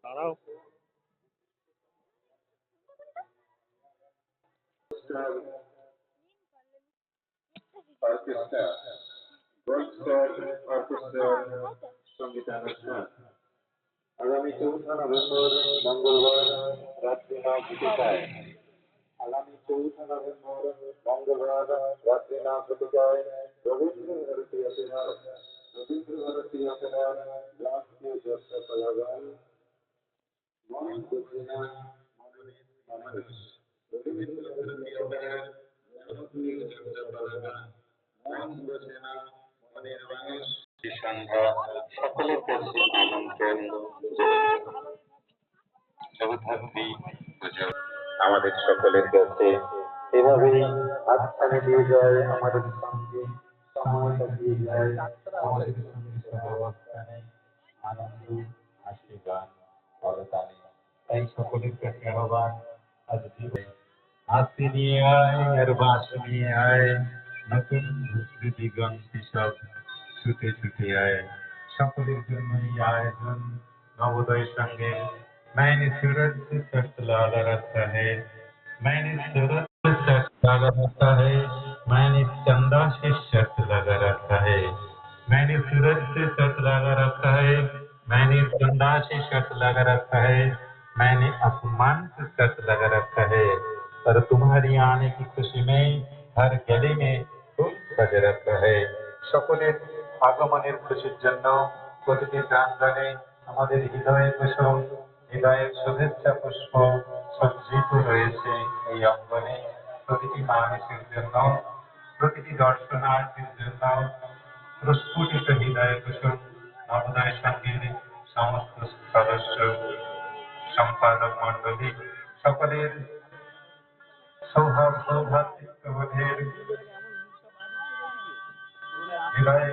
দাঁড়াও। Orchestra gold star অর্কেস্ট্রার সঙ্গীতানুষ্ঠান আগামী 4 November মঙ্গলবার রাত্রি 9:00টায়। আগামী 4 নভেম্বর মঙ্গলবার রাত্রি 9:00টায় রবীন্দ্র ভারতী অপেরার রাষ্ট্রীয় যাত্রা কলাগান মন বুঝিনা মনের মানুষ। রবীন্দ্র ভারতী অপেরার রাষ্ট্রীয় যাত্রা কলাগান মন বুঝিনা মনের মানুষ। সন্ধ্যা সকলের কাছে আমন্ত্রণ। জগদ্ধাত্রী পুজো আমাদের সকলের কাছে এভাবেই হাতছানি দিয়ে যায়, আমাদের সঙ্গে সময় কাটিয়ে যায়, আমাদের সঙ্গে সহাবস্থানে আনন্দ হাসি গান করতালি। তাই সকলের কাছে আহ্বান, আজ জীবন হাসি নিয়ে আয় আর বাঁশি নিয়ে আয়, নতুন ঘুষরে দিগন্তে সব ছুটে ছুটে আয়। সকলের জন্য এই আয়োজন নবোদয় সঙ্গে। मैंने सूरज से शर्त लगा रखा है, मैंने सूरज से शर्त लगा रखा है, मैंने चंदा से शर्त लगा रखा है, मैंने सूरज से शर्त लगा रखा है, मैंने चंदा से शर्त लगा रखा है, मैंने आसमान से शर्त लगा रखा है, पर तुम्हारी आने की खुशी में हर गली में फूल सजा रखा है। সকলের আগমনের খুশির জন্য প্রতিটি প্রাঙ্গণে আমাদের হৃদয়ে কুসুম, হৃদয়ের শুভেচ্ছা পুষ্প সজ্জিত রয়েছে। এই অঙ্গনে প্রতিটি মানুষের জন্য, প্রতিটি দর্শনার্থীর জন্য প্রস্ফুটিত হৃদয়ে কুসুম। নবোদয় সঙ্গীর সমস্ত সদস্য, সম্পাদক মণ্ডলী সকলের সৌভাগ্যবোধের হৃদয়ে